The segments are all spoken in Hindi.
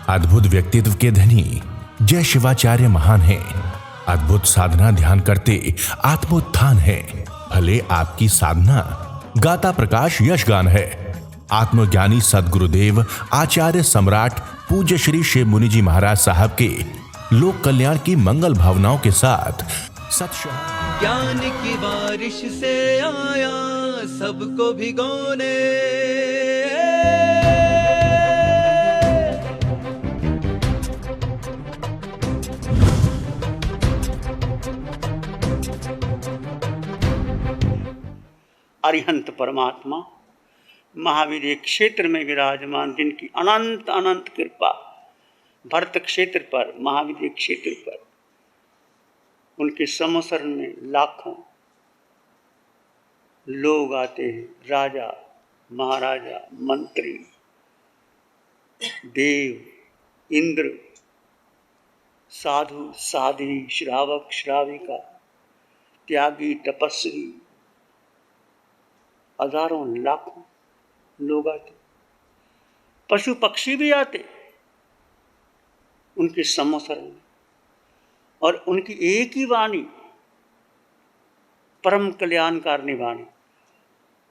अद्भुत व्यक्तित्व के धनी जय शिवाचार्य महान हैं। अद्भुत साधना ध्यान करते आत्मोत्थान है। भले आपकी साधना गाता प्रकाश यशगान है। आत्मज्ञानी सदगुरुदेव आचार्य सम्राट पूज्य श्री शिव मुनि जी महाराज साहब के लोक कल्याण की मंगल भावनाओं के साथ ज्ञान की बारिश से आया सबको भिगोने, अरिहंत परमात्मा महावीर क्षेत्र में विराजमान, जिनकी अनंत अनंत कृपा भरत क्षेत्र पर, महावीर क्षेत्र पर, उनके समसरण में लाखों लोग आते हैं। राजा महाराजा, मंत्री, देव, इंद्र, साधु साध्वी, श्रावक श्राविका, त्यागी तपस्वी, हजारों लाखों लोग आते। पशु पक्षी भी आते उनके समसरण में, और उनकी एक ही वाणी, परम कल्याणकारिणी वाणी,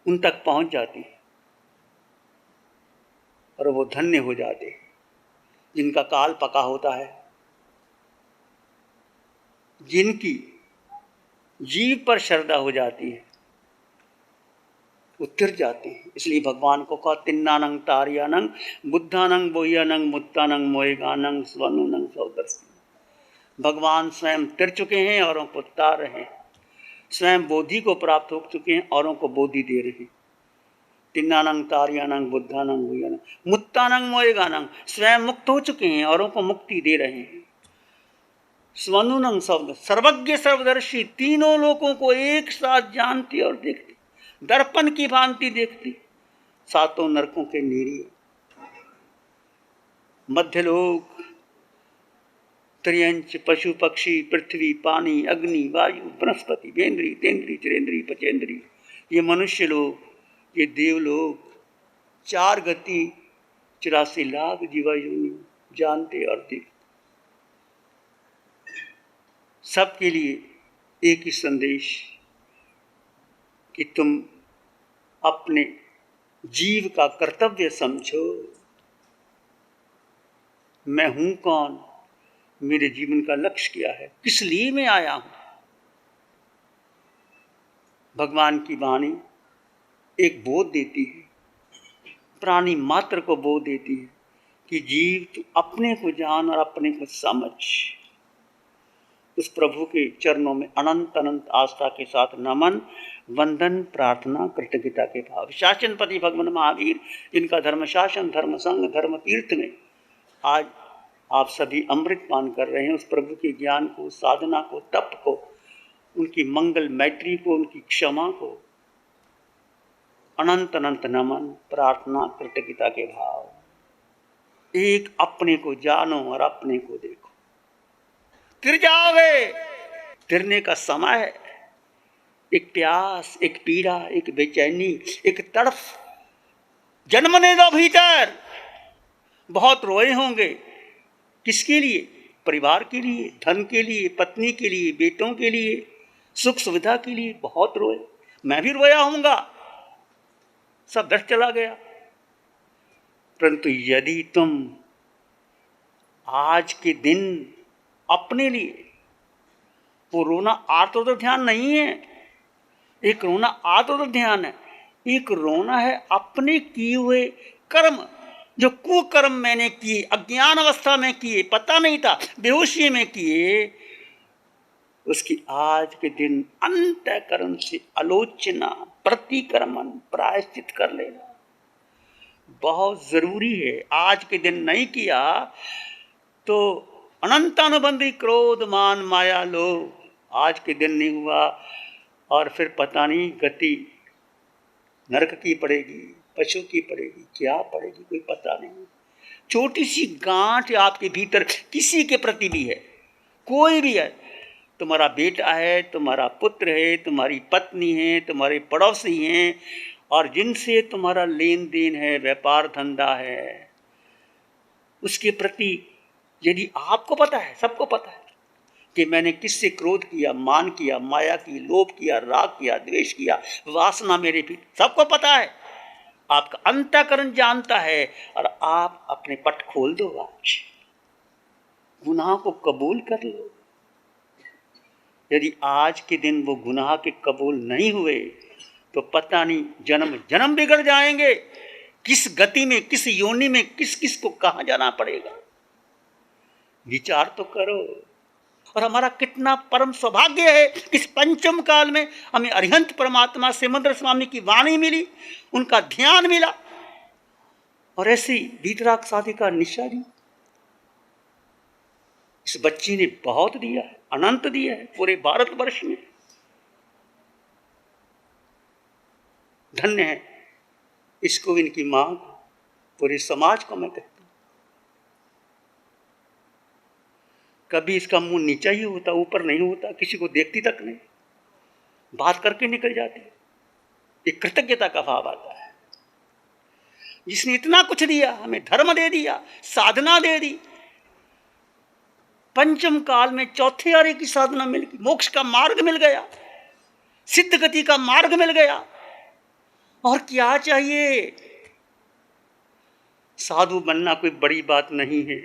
उन तक पहुंच जाती है और वो धन्य हो जाते हैं। जिनका काल पका होता है, जिनकी जीव पर श्रद्धा हो जाती है, उतर जाते हैं। इसलिए भगवान को कहा तिन्नानंग तारियानंग बुद्धानंग बोह्यानंग मुत्तानंग मोएगानंग स्वनुनंग सौदर्शी। भगवान स्वयं तिर चुके हैं, औरों को तार रहे हैं। स्वयं बोधि को प्राप्त हो चुके हैं, औरों को बोधि दे रहे हैं। तिन्नानंग तारियानंग बुद्धानंग बोह्यानंग मुत्तानंग मोएगानंग, स्वयं मुक्त हो चुके हैं, औरों को मुक्ति दे रहे हैं। स्वनुनंग शब्द सर्वज्ञ सर्वदर्शी, तीनों लोगों को एक साथ जानती और देखती, दर्पण की भांति देखती, सातों नरकों के नीरी, मध्यलोक, त्रियंच, पशु पक्षी, पृथ्वी, पानी, अग्नि, वायु, बृहस्पति, वेंद्री, तेंद्री, चिरेंद्री, पचेंद्री, ये मनुष्य लोग, ये देव लोग, चार गति 84 लाख जीवायुनि जानते और देखते। सबके लिए एक ही संदेश कि तुम अपने जीव का कर्तव्य समझो। मैं हूं कौन, मेरे जीवन का लक्ष्य क्या है, किस लिए मैं आया हूं। भगवान की वाणी एक बोध देती है, प्राणी मात्र को बोध देती है कि जीव तू अपने को जान और अपने को समझ। उस प्रभु के चरणों में अनंत अनंत आस्था के साथ नमन, वंदन, प्रार्थना, कृतज्ञता के भाव। शासनपति भगवान महावीर, जिनका धर्म शासन, धर्म संघ, धर्म तीर्थ में आज आप सभी अमृत पान कर रहे हैं, उस प्रभु के ज्ञान को, साधना को, तप को, उनकी मंगल मैत्री को, उनकी क्षमा को अनंत अनंत नमन, प्रार्थना, कृतज्ञता के भाव। एक अपने को जानो और अपने को देखो। तिर जाओगे, तिरने का समय है। एक प्यास, एक पीड़ा, एक बेचैनी, एक तड़फ जन्मने दो भीतर। बहुत रोए होंगे, किसके लिए? परिवार के लिए, धन के लिए, पत्नी के लिए, बेटों के लिए, सुख सुविधा के लिए बहुत रोए। मैं भी रोया होऊंगा, सब दस चला गया। परंतु यदि तुम आज के दिन अपने लिए, वो रोना आर्त ध्यान नहीं है, एक रोना आर्त ध्यान है, एक रोना है अपने किए हुए कर्म, जो कुकर्म मैंने किए, अज्ञान अवस्था में किए, पता नहीं था, बेहोशी में किए, उसकी आज के दिन अंतःकरण से आलोचना, प्रतिक्रमण, प्रायश्चित कर लेना बहुत जरूरी है। आज के दिन नहीं किया तो अनंतानुबंधी क्रोध, मान, माया, लोभ आज के दिन नहीं हुआ, और फिर पता नहीं गति नरक की पड़ेगी, पशु की पड़ेगी, क्या पड़ेगी कोई पता नहीं। छोटी सी गांठ आपके भीतर किसी के प्रति भी है, कोई भी है, तुम्हारा बेटा है, तुम्हारा पुत्र है, तुम्हारी पत्नी है, तुम्हारे पड़ोसी हैं, और जिनसे तुम्हारा लेन देन है, व्यापार धंधा है, उसके प्रति यदि आपको पता है, सबको पता है कि मैंने किससे क्रोध किया, मान किया, माया की, लोभ किया, राग किया, द्वेष किया, वासना मेरे भी, सबको पता है, आपका अंतःकरण जानता है, और आप अपने पट खोल दो, आज गुनाह को कबूल कर लो। यदि आज के दिन वो गुनाह के कबूल नहीं हुए तो पता नहीं जन्म जन्म बिगड़ जाएंगे। किस गति में, किस योनि में, किस किस को कहां जाना पड़ेगा, विचार तो करो। और हमारा कितना परम सौभाग्य है, इस पंचम काल में हमें अरिहंत परमात्मा सिमंदर स्वामी की वाणी मिली, उनका ध्यान मिला, और ऐसी वीतराग साधिका निशा दी। इस बच्ची ने बहुत दिया है, अनंत दिया है पूरे भारतवर्ष में। धन्य है इसको, इनकी मां को, पूरे समाज को मैं कहता हूं। कभी इसका मुंह नीचा ही होता, ऊपर नहीं होता, किसी को देखती तक नहीं, बात करके निकल जाती। एक कृतज्ञता का भाव आता है। जिसने इतना कुछ दिया, हमें धर्म दे दिया, साधना दे दी, पंचम काल में चौथे आर्य की साधना मिल गई, मोक्ष का मार्ग मिल गया, सिद्ध गति का मार्ग मिल गया, और क्या चाहिए। साधु बनना कोई बड़ी बात नहीं है,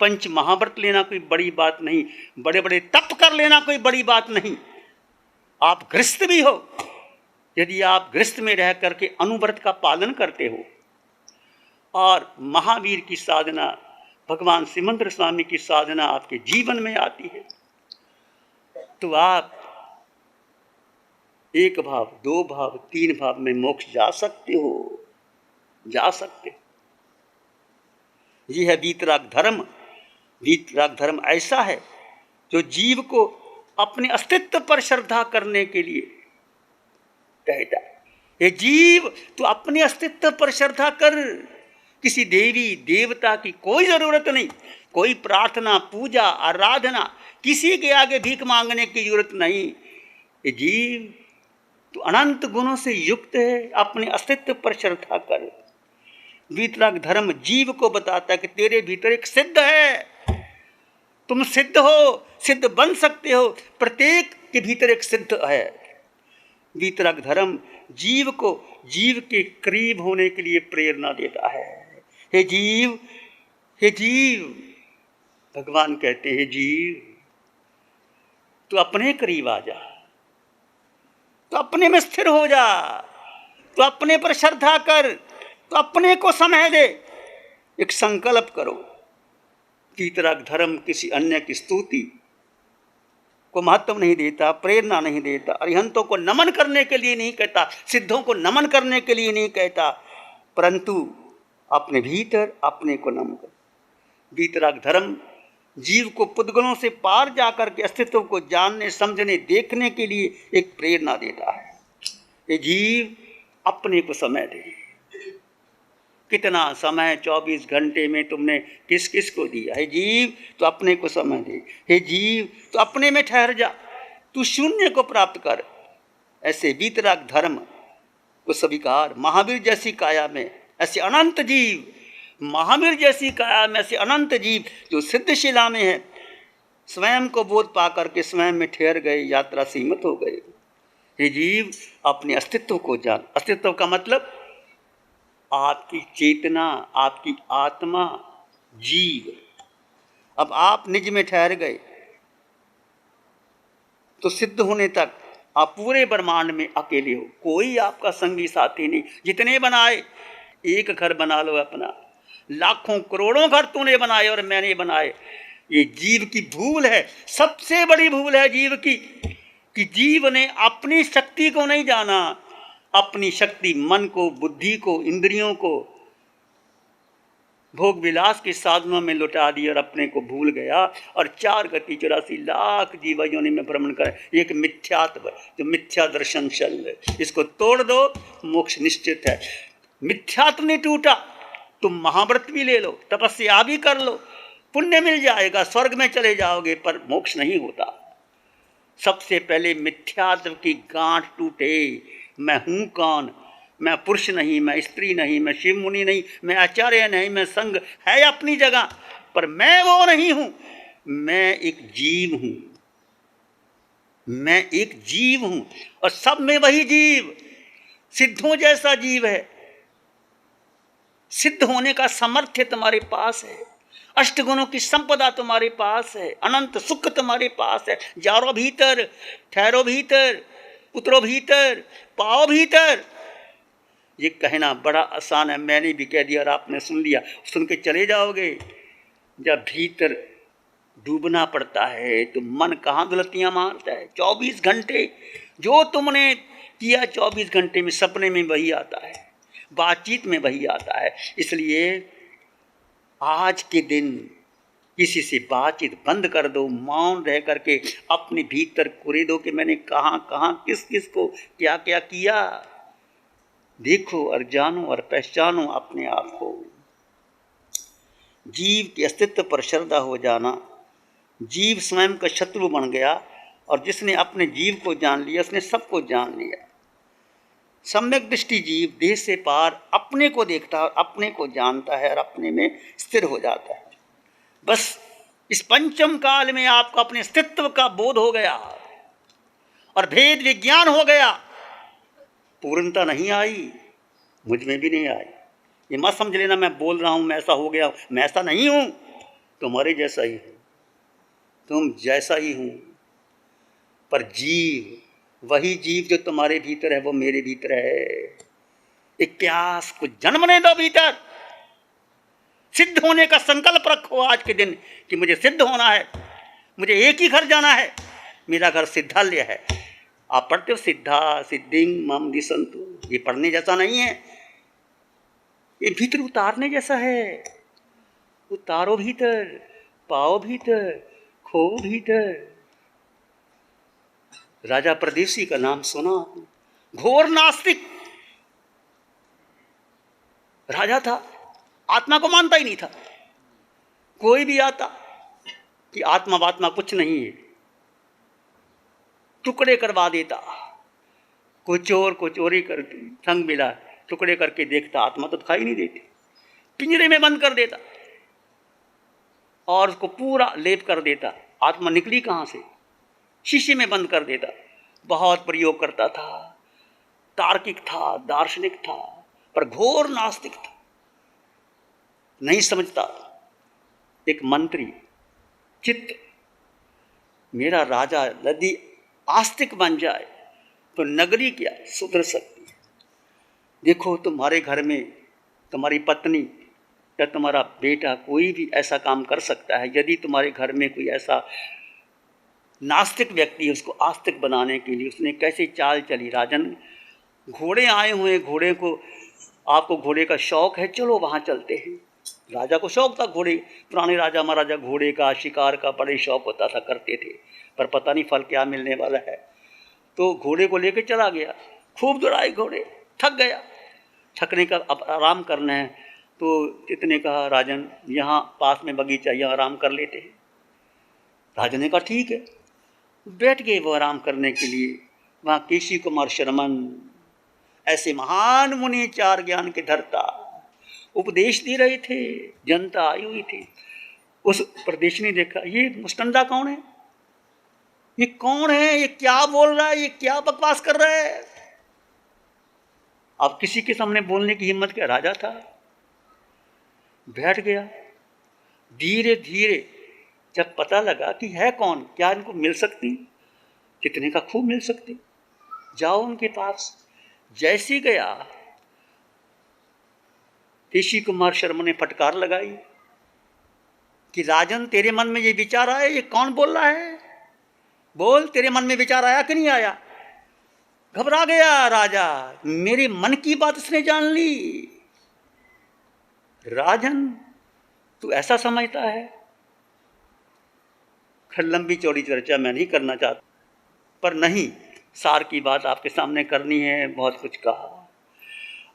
पंच महाव्रत लेना कोई बड़ी बात नहीं, बड़े बड़े तप कर लेना कोई बड़ी बात नहीं। आप गृहस्थ भी हो, यदि आप गृहस्थ में रह करके अनुव्रत का पालन करते हो और महावीर की साधना, भगवान सिमंदर स्वामी की साधना आपके जीवन में आती है, तो आप एक भाव, दो भाव, तीन भाव में मोक्ष जा सकते हो, जा सकते हो। यह है वीतराग धर्म। वीतराग धर्म ऐसा है जो जीव को अपने अस्तित्व पर श्रद्धा करने के लिए कहता है। ये जीव तू अपने अस्तित्व पर श्रद्धा कर, किसी देवी देवता की कोई जरूरत नहीं, कोई प्रार्थना, पूजा, आराधना, किसी के आगे भीख मांगने की जरूरत नहीं। ये जीव तू अनंत गुणों से युक्त है, अपने अस्तित्व पर श्रद्धा कर। वीतराग धर्म जीव को बताता है कि तेरे भीतर एक सिद्ध है, तुम सिद्ध हो, सिद्ध बन सकते हो, प्रत्येक के भीतर एक सिद्ध है। वीतराग धर्म जीव को जीव के करीब होने के लिए प्रेरणा देता है। हे जीव, हे जीव, भगवान कहते हैं जीव तू अपने करीब आ जा, तो अपने में स्थिर हो जा, तो अपने पर श्रद्धा कर, तो अपने को समय दे। एक संकल्प करो। वीतराग धर्म किसी अन्य की स्तुति को महत्व नहीं देता, प्रेरणा नहीं देता, अरिहंतों को नमन करने के लिए नहीं कहता, सिद्धों को नमन करने के लिए नहीं कहता, परंतु अपने भीतर अपने को नमन कर। वीतराग धर्म जीव को पुद्गलों से पार जाकर के अस्तित्व को जानने, समझने, देखने के लिए एक प्रेरणा देता है। ये जीव अपने को समय दे। कितना समय 24 घंटे में तुमने किस किस को दिया है जीव, तो अपने को समय दे। हे जीव तो अपने में ठहर जा, तू शून्य को प्राप्त कर। ऐसे वीतराग धर्म को स्वीकार। महावीर जैसी काया में ऐसे अनंत जीव, महावीर जैसी काया में ऐसे अनंत जीव जो सिद्धशिला में है, स्वयं को बोध पा करके स्वयं में ठहर गए, यात्रा सीमित हो गए। हे जीव अपने अस्तित्व को जान। अस्तित्व का मतलब आपकी चेतना, आपकी आत्मा, जीव। अब आप निज में ठहर गए तो सिद्ध होने तक आप पूरे ब्रह्मांड में अकेले हो, कोई आपका संगी साथी नहीं। जितने बनाए, एक घर बना लो अपना, लाखों करोड़ों घर तूने बनाए और मैंने बनाए। ये जीव की भूल है, सबसे बड़ी भूल है जीव की, कि जीव ने अपनी शक्ति को नहीं जाना, अपनी शक्ति मन को, बुद्धि को, इंद्रियों को भोग विलास के साधनों में लुटा दी और अपने को भूल गया। और 4 गति 84 लाख जीव योनि में भ्रमण कर, एक मिथ्यात्व, जो मिथ्या दर्शन चल है, इसको तोड़ दो, मोक्ष निश्चित है। मिथ्यात्व नहीं टूटा, तुम महाव्रत भी ले लो, तपस्या भी कर लो, पुण्य मिल जाएगा, स्वर्ग में चले जाओगे, पर मोक्ष नहीं होता। सबसे पहले मिथ्यात्व की गांठ टूटे। मैं हूं कौन? मैं पुरुष नहीं, मैं स्त्री नहीं, मैं शिव मुनि नहीं, मैं आचार्य नहीं, मैं संघ है अपनी जगह, पर मैं वो नहीं हूं। मैं एक जीव हूं, मैं एक जीव हूं, और सब में वही जीव सिद्धों जैसा जीव है। सिद्ध होने का सामर्थ्य तुम्हारे पास है, अष्टगुणों की संपदा तुम्हारे पास है, अनंत सुख तुम्हारे पास है। जारो भीतर, ठहरो भीतर, उतरो भीतर, पाओ भीतर। ये कहना बड़ा आसान है, मैंने भी कह दिया और आपने सुन लिया, सुन के चले जाओगे। जब भीतर डूबना पड़ता है तो मन कहाँ दुलतियाँ मारता है। 24 घंटे जो तुमने किया, 24 घंटे में सपने में वही आता है, बातचीत में वही आता है। इसलिए आज के दिन किसी से बातचीत बंद कर दो, मौन रह करके अपने भीतर कुरे दो कि मैंने कहाँ कहाँ किस किस को क्या क्या किया। देखो और जानो और पहचानो अपने आप को। जीव के अस्तित्व पर श्रद्धा हो जाना। जीव स्वयं का शत्रु बन गया, और जिसने अपने जीव को जान लिया उसने सबको जान लिया। सम्यक दृष्टि जीव देह से पार अपने को देखता है और अपने को जानता है और अपने में स्थिर हो जाता है। बस इस पंचम काल में आपको अपने अस्तित्व का बोध हो गया और भेद विज्ञान हो गया। पूर्णता नहीं आई, मुझ में भी नहीं आई। ये मत समझ लेना मैं बोल रहा हूँ मैं ऐसा हो गया, मैं ऐसा नहीं हूँ। तुम्हारे जैसा ही हूँ, तुम जैसा ही हूँ, पर जीव वही जीव जो तुम्हारे भीतर है वो मेरे भीतर है। एक प्यास को जन्मने दो भीतर। सिद्ध होने का संकल्प रखो आज के दिन कि मुझे सिद्ध होना है, मुझे एक ही घर जाना है, मेरा घर सिद्धालय है। आप पढ़ते हो सिद्धा सिद्धिंग मम दिसंतु, ये पढ़ने जैसा नहीं है, ये भीतर उतारने जैसा है। उतारो भीतर, पाओ भीतर, खो भीतर। राजा परदेसी का नाम सुना, घोर नास्तिक राजा था, आत्मा को मानता ही नहीं था। कोई भी आता कि आत्मा वात्मा कुछ नहीं है, टुकड़े करवा देता। कोई चोर को चोरी कर संग मिला, टुकड़े करके देखता, आत्मा तो दिखाई नहीं देती, पिंजरे में बंद कर देता और उसको पूरा लेप कर देता। आत्मा निकली कहाँ से? शीशे में बंद कर देता। बहुत प्रयोग करता था, तार्किक था, दार्शनिक था, पर घोर नास्तिक था। नहीं समझता एक मंत्री चित्त, मेरा राजा यदि आस्तिक बन जाए तो नगरी क्या सुधर सकती है। देखो तुम्हारे घर में तुम्हारी पत्नी या तुम्हारा बेटा कोई भी ऐसा काम कर सकता है। यदि तुम्हारे घर में कोई ऐसा नास्तिक व्यक्ति है, उसको आस्तिक बनाने के लिए उसने कैसे चाल चली। राजन, घोड़े आए हुए, घोड़े को, आपको घोड़े का शौक है, चलो वहाँ चलते हैं। राजा को शौक था घोड़े, पुराने राजा महाराजा घोड़े का शिकार का बड़े शौक होता था, करते थे, पर पता नहीं फल क्या मिलने वाला है। तो घोड़े को लेकर चला गया, खूब दौड़ाए घोड़े, थक गया। थकने का अब आराम करना है तो कितने कहा, राजन यहाँ पास में बगीचा, यहाँ आराम कर लेते हैं। राजन ने कहा ठीक है। बैठ गए वो आराम करने के लिए। वहाँ केशी कुमार शर्मन ऐसे महान मुनि, चार ज्ञान के धर्ता, उपदेश दे रहे थे। जनता आई हुई थी। उस प्रदेश ने देखा, ये मुस्टंडा कौन है, ये कौन है, ये क्या बोल रहा है, ये क्या बकवास कर रहा है। अब किसी के सामने बोलने की हिम्मत क्या? राजा था। बैठ गया। धीरे धीरे जब पता लगा कि है कौन, क्या इनको मिल सकती, कितने का खूब मिल सकती, जाओ उनके पास। जैसी गया, केशी कुमार शर्मा ने फटकार लगाई कि राजन तेरे मन में ये विचार आया, ये कौन बोल रहा है, बोल तेरे मन में विचार आया कि नहीं आया। घबरा गया राजा, मेरे मन की बात उसने जान ली। राजन तू ऐसा समझता है। खैर लंबी चौड़ी चर्चा मैं नहीं करना चाहता, पर नहीं, सार की बात आपके सामने करनी है। बहुत कुछ कहा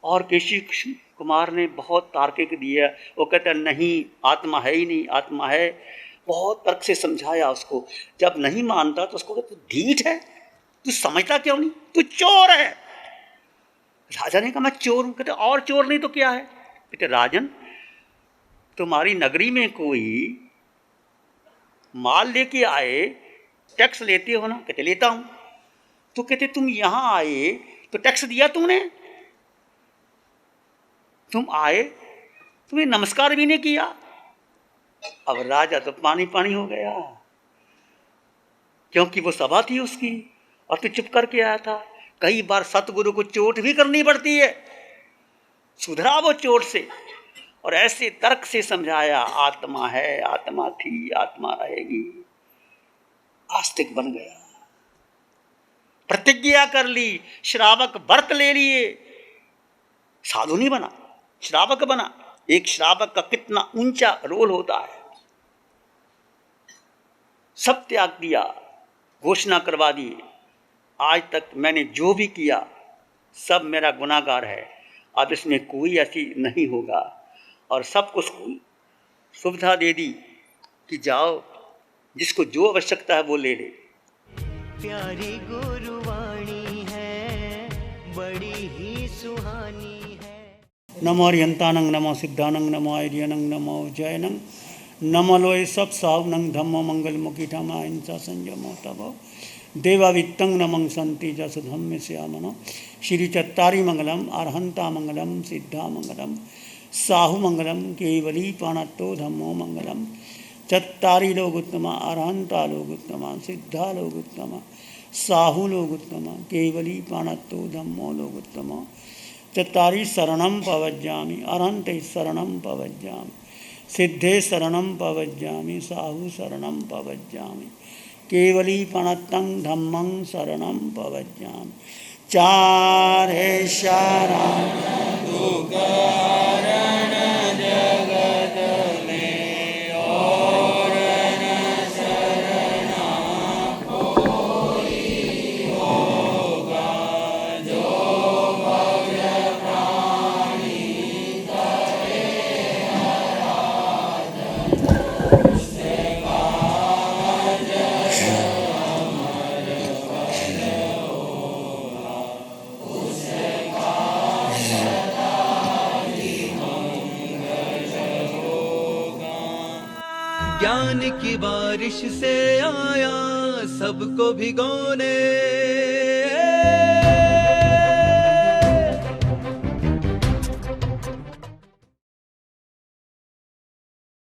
और केशी कुमार ने बहुत तार्किक दिया। वो कहता नहीं, आत्मा है ही नहीं, आत्मा है। बहुत तर्क से समझाया उसको। जब नहीं मानता तो उसको कहता तू ढीठ है, तू समझता क्यों नहीं, तू चोर है। राजा ने कहा मैं चोर हूं। कहते और चोर नहीं तो क्या है? कहते राजन, तुम्हारी नगरी में कोई माल लेके आए, टैक्स लेते हो ना? कहते लेता हूं। तो कहते तुम यहां आए तो टैक्स दिया तुमने? तुम आए, तुम्हें नमस्कार भी नहीं किया। अब राजा तो पानी पानी हो गया, क्योंकि वो सभा थी उसकी और तू चुप करके आया था। कई बार सतगुरु को चोट भी करनी पड़ती है, सुधरा वो चोट से और ऐसे तर्क से समझाया, आत्मा है, आत्मा थी, आत्मा रहेगी। आस्तिक बन गया, प्रतिज्ञा कर ली, श्रावक व्रत ले लिए, साधु नहीं बना, श्रावक बना। एक श्रावक का कितना ऊंचा रोल होता है। सब त्याग दिया, घोषणा करवा दी, आज तक मैंने जो भी किया सब मेरा गुनाहगार है, अब इसमें कोई ऐसी नहीं होगा। और सबको सुविधा दे दी कि जाओ, जिसको जो आवश्यकता है वो ले ले। प्यारी गुरुवाणी है, बड़ी ही सुहानी है। नमो अरिहंतानंग, नमो सिद्धानंग, नमो आर्यनंग, नमो जयनंग, नमो लोय सब सावनंग, धम्मो मंगल मुखी धमा हिंसा संयमो तबो देवावित्तं नमं संति जस धम्म श्यामनो। श्री चत्तारी मंगलम, अरहंता मंगलम, सिद्धा मंगलम, साहु मंगलम, केवली पाणत्तो धम्मो मंगलम। चत्तारी लोग उत्तमा, अरहंता लोग उत्तमा, सिद्धा लोग उत्तमा, साहु लोग उत्तमा, केवली पाणत्तो धम्मो लोग उत्तमा। चत्तारी शरणं पवज्जामि, अरहंते शरणं पवज्जामि, सिद्धे शरणं पवज्जामि, साहु शरणं पवज्जामि, केवली पणत्तं धम्मं शरणं पवज्जामि। चारे शरण दुःखहरण जगत में और न शरणा कोई होगा, जो भव्य प्राणी करे आराधन, उससे काज अमर फल होगा, उससे काज ज्ञान की बारिश से आया सबको भिगोने।